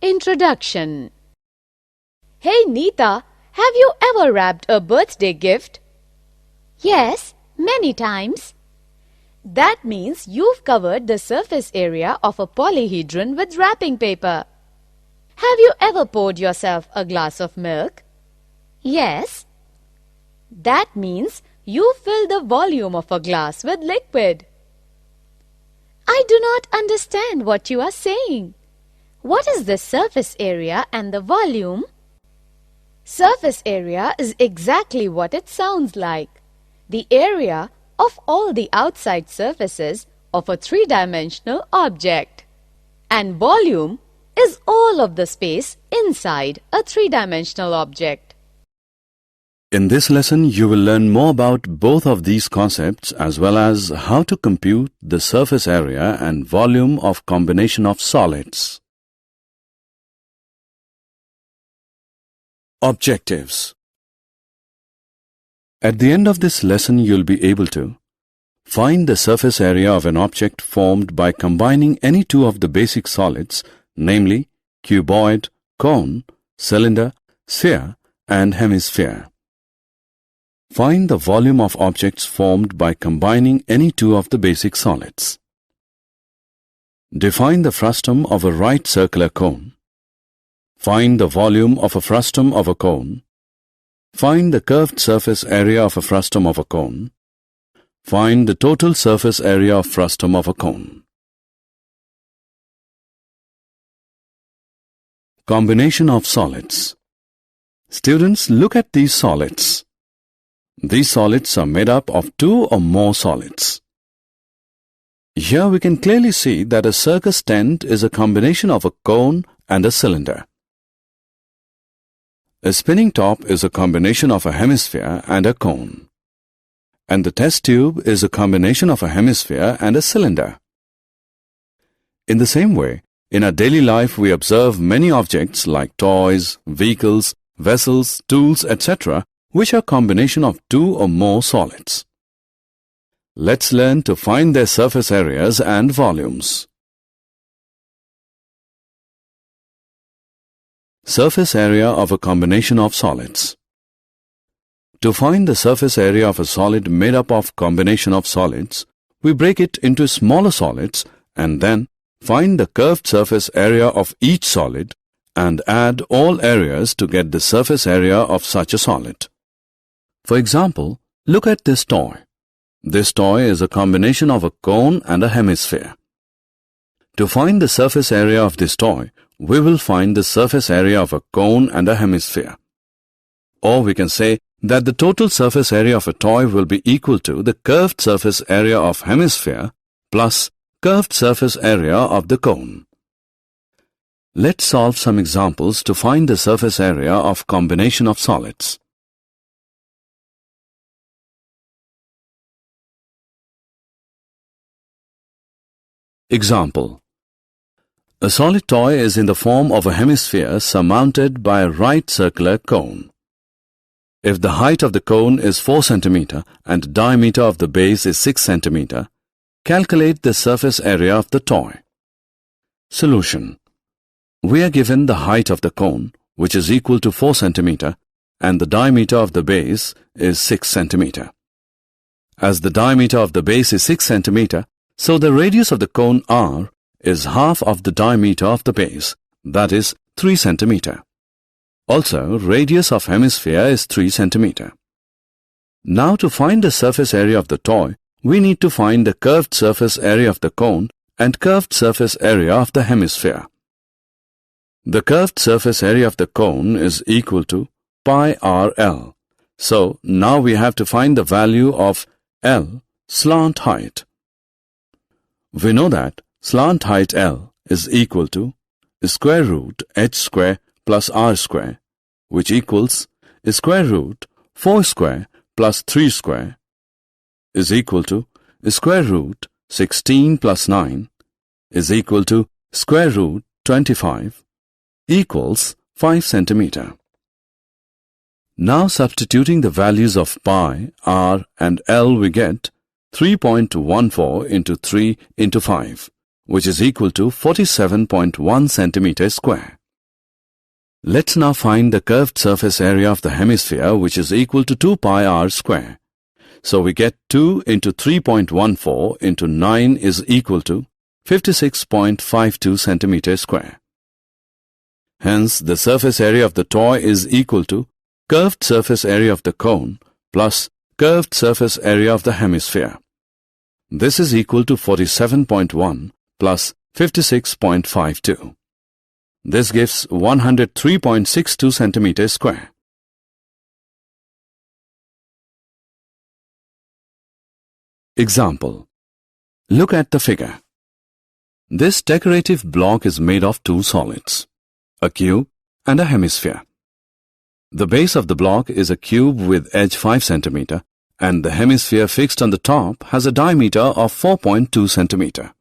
Introduction. Hey Neeta, have you ever wrapped a birthday gift? Yes, many times. That means you've covered the surface area of a polyhedron with wrapping paper. Have you ever poured yourself a glass of milk? Yes. That means you filled the volume of a glass with liquid. I do not understand what you are saying. What is the surface area and the volume? Surface area is exactly what it sounds like. The area of all the outside surfaces of a three-dimensional object. And volume is all of the space inside a three-dimensional object. In this lesson, you will learn more about both of these concepts as well as how to compute the surface area and volume of combination of solids. Objectives. At the end of this lesson, you'll be able to find the surface area of an object formed by combining any two of the basic solids, namely cuboid, cone, cylinder, sphere, and hemisphere. Find the volume of objects formed by combining any two of the basic solids. Define the frustum of a right circular cone. Find the volume of a frustum of a cone. Find the curved surface area of a frustum of a cone. Find the total surface area of frustum of a cone. Combination of solids. Students, look at these solids. These solids are made up of two or more solids. Here we can clearly see that a circus tent is a combination of a cone and a cylinder. A spinning top is a combination of a hemisphere and a cone. And the test tube is a combination of a hemisphere and a cylinder. In the same way, in our daily life we observe many objects like toys, vehicles, vessels, tools, etc., which are combination of two or more solids. Let's learn to find their surface areas and volumes. Surface area of a combination of solids. To find the surface area of a solid made up of combination of solids, we break it into smaller solids and then find the curved surface area of each solid and add all areas to get the surface area of such a solid. For example, look at this toy. This toy is a combination of a cone and a hemisphere. To find the surface area of this toy, we will find the surface area of a cone and a hemisphere. Or we can say that the total surface area of a toy will be equal to the curved surface area of hemisphere plus curved surface area of the cone. Let's solve some examples to find the surface area of combination of solids. Example. A solid toy is in the form of a hemisphere surmounted by a right circular cone. If the height of the cone is 4 cm and the diameter of the base is 6 cm, calculate the surface area of the toy. Solution. We are given the height of the cone, which is equal to 4 cm, and the diameter of the base is 6 cm. As the diameter of the base is 6 cm, so the radius of the cone R is half of the diameter of the base, that is 3 cm. Also, radius of hemisphere is 3 cm. Now to find the surface area of the toy, we need to find the curved surface area of the cone and curved surface area of the hemisphere. The curved surface area of the cone is equal to pi RL. So, now we have to find the value of L, slant height. We know that slant height L is equal to square root h square plus r square, which equals square root 4 square plus 3 square is equal to square root 16 plus 9 is equal to square root 25 equals 5 cm. Now substituting the values of pi, r and L, we get 3.14 into 3 into 5, which is equal to 47.1 centimeter square. Let's now find the curved surface area of the hemisphere, which is equal to 2 pi r square. So we get 2 into 3.14 into 9 is equal to 56.52 centimeters square. Hence, the surface area of the toy is equal to curved surface area of the cone plus curved surface area of the hemisphere. This is equal to 47.1 plus 56.52. This gives 103.62 centimeters square. Example. Look at the figure. This decorative block is made of two solids, a cube and a hemisphere. The base of the block is a cube with edge 5 cm and the hemisphere fixed on the top has a diameter of 4.2 cm.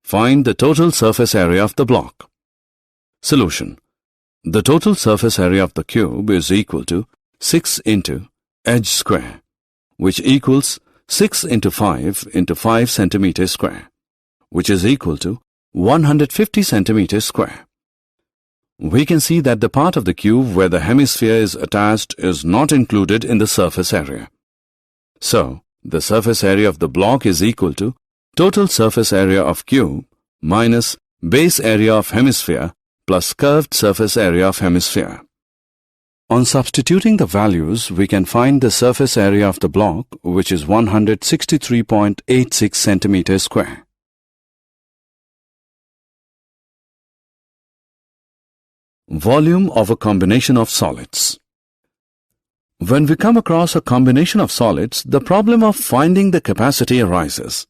Find the total surface area of the block. Solution. The total surface area of the cube is equal to 6 into edge square, which equals 6 into 5 into 5 centimeters square, which is equal to 150 centimeters square. We can see that the part of the cube where the hemisphere is attached is not included in the surface area. So, the surface area of the block is equal to total surface area of cube minus base area of hemisphere plus curved surface area of hemisphere. On substituting the values, we can find the surface area of the block, which is 163.86 centimeters square. Volume of a combination of solids. When we come across a combination of solids, the problem of finding the capacity arises.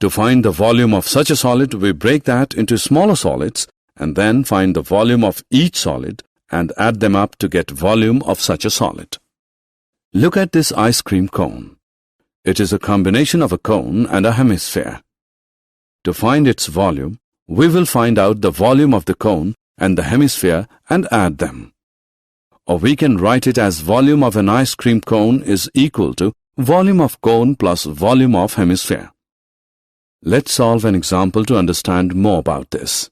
To find the volume of such a solid, we break that into smaller solids and then find the volume of each solid and add them up to get volume of such a solid. Look at this ice cream cone. It is a combination of a cone and a hemisphere. To find its volume, we will find out the volume of the cone and the hemisphere and add them. Or we can write it as volume of an ice cream cone is equal to volume of cone plus volume of hemisphere. Let's solve an example to understand more about this.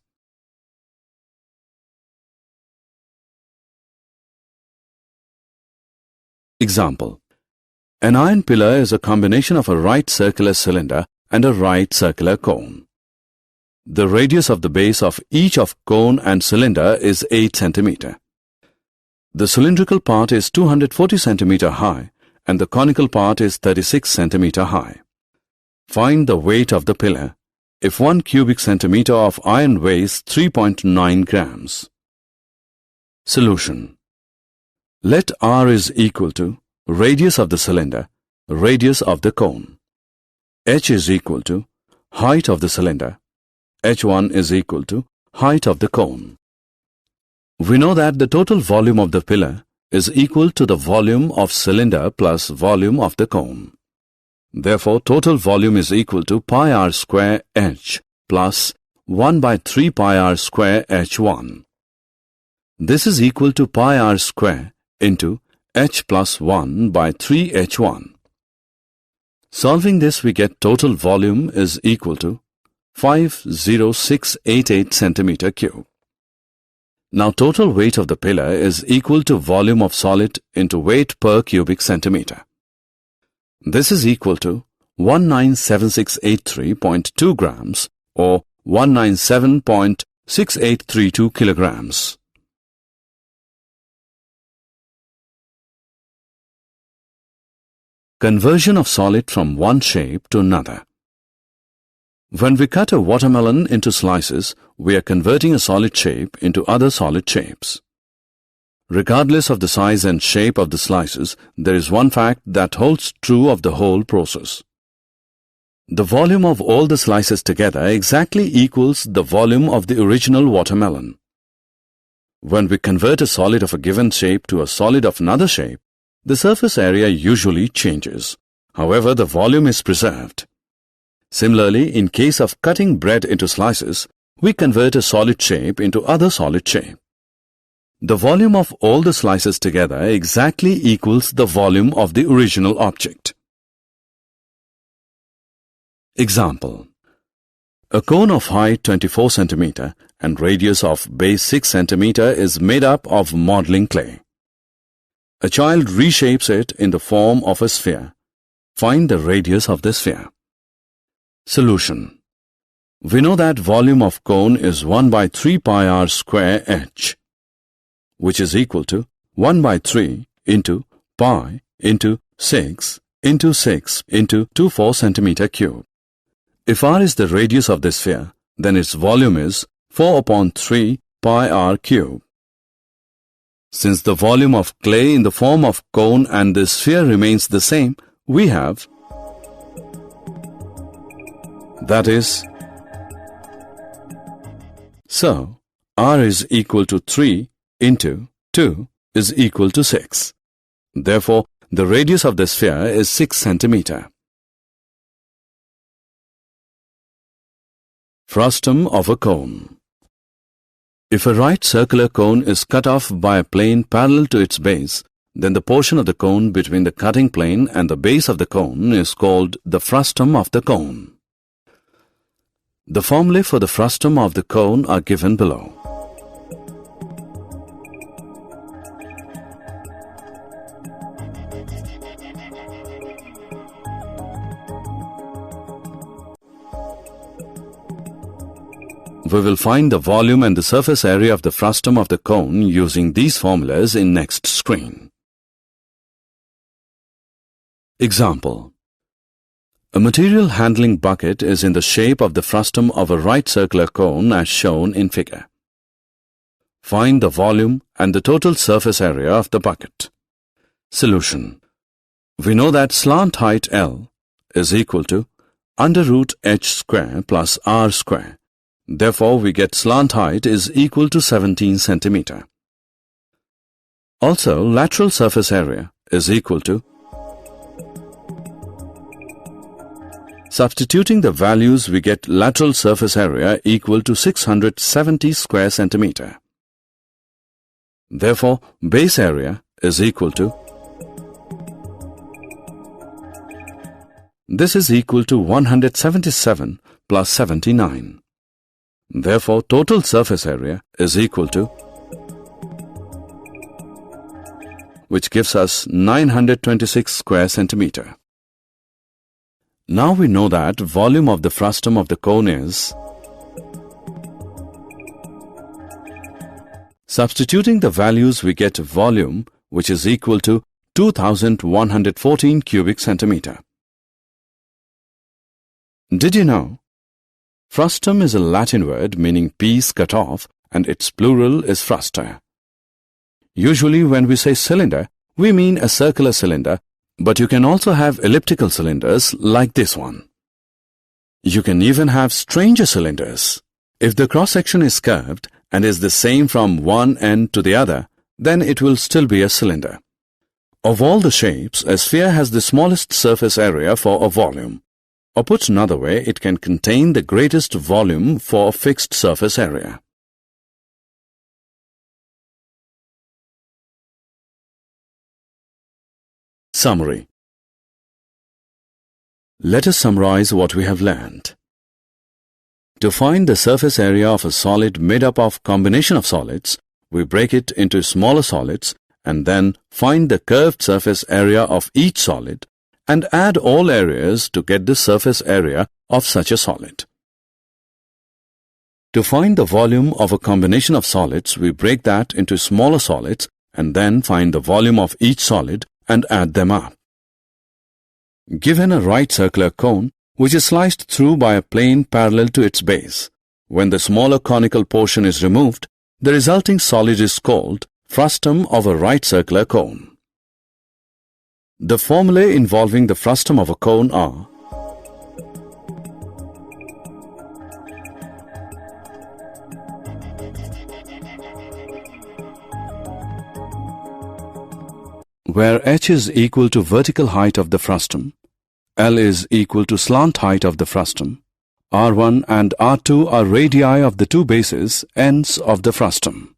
Example. An iron pillar is a combination of a right circular cylinder and a right circular cone. The radius of the base of each of cone and cylinder is 8 cm. The cylindrical part is 240 cm high and the conical part is 36 cm high. Find the weight of the pillar if 1 cubic centimeter of iron weighs 3.9 grams. Solution. Let R is equal to radius of the cylinder, radius of the cone. H is equal to height of the cylinder. H1 is equal to height of the cone. We know that the total volume of the pillar is equal to the volume of cylinder plus volume of the cone. Therefore, total volume is equal to pi r square H plus 1 by 3 pi r square H1. This is equal to pi r square into H plus 1 by 3 H1. Solving this, we get total volume is equal to 50688 centimeter cube. Now total weight of the pillar is equal to volume of solid into weight per cubic centimeter. This is equal to 197683.2 grams or 197.6832 kilograms. Conversion of solid from one shape to another. When we cut a watermelon into slices, we are converting a solid shape into other solid shapes. Regardless of the size and shape of the slices, there is one fact that holds true of the whole process. The volume of all the slices together exactly equals the volume of the original watermelon. When we convert a solid of a given shape to a solid of another shape, the surface area usually changes. However, the volume is preserved. Similarly, in case of cutting bread into slices, we convert a solid shape into other solid shape. The volume of all the slices together exactly equals the volume of the original object. Example. A cone of height 24 cm and radius of base 6 cm is made up of modeling clay. A child reshapes it in the form of a sphere. Find the radius of the sphere. Solution. We know that volume of cone is 1 by 3 pi r square h, which is equal to 1 by 3 into pi into 6 into 6 into 24 centimeter cube. If r is the radius of the sphere, then its volume is 4 upon 3 pi r cube. Since the volume of clay in the form of cone and the sphere remains the same, we have, that is, so r is equal to 3 into 2 is equal to 6. Therefore, the radius of the sphere is 6 centimeter. Frustum of a cone. If a right circular cone is cut off by a plane parallel to its base, then the portion of the cone between the cutting plane and the base of the cone is called the frustum of the cone. The formulae for the frustum of the cone are given below. We will find the volume and the surface area of the frustum of the cone using these formulas in next screen. Example. A material handling bucket is in the shape of the frustum of a right circular cone as shown in figure. Find the volume and the total surface area of the bucket. Solution. We know that slant height L is equal to under root h square plus r square. Therefore, we get slant height is equal to 17 centimeter. Also, lateral surface area is equal to, substituting the values, we get lateral surface area equal to 670 square centimeter. Therefore, base area is equal to, this is equal to 177 plus 79. Therefore, total surface area is equal to, which gives us 926 square centimeter. Now we know that volume of the frustum of the cone is, substituting the values we get volume, which is equal to 2114 cubic centimeter. Did you know? Frustum is a Latin word meaning piece cut off, and its plural is frusta. Usually when we say cylinder, we mean a circular cylinder, but you can also have elliptical cylinders like this one. You can even have stranger cylinders. If the cross-section is curved and is the same from one end to the other, then it will still be a cylinder. Of all the shapes, a sphere has the smallest surface area for a volume. Or put another way, it can contain the greatest volume for a fixed surface area. Summary. Let us summarize what we have learned. To find the surface area of a solid made up of combination of solids, we break it into smaller solids and then find the curved surface area of each solid and add all areas to get the surface area of such a solid. To find the volume of a combination of solids, we break that into smaller solids and then find the volume of each solid and add them up. Given a right circular cone, which is sliced through by a plane parallel to its base, when the smaller conical portion is removed, the resulting solid is called frustum of a right circular cone. The formulae involving the frustum of a cone are: where h is equal to vertical height of the frustum, L is equal to slant height of the frustum, R1 and R2 are radii of the two bases, ends of the frustum.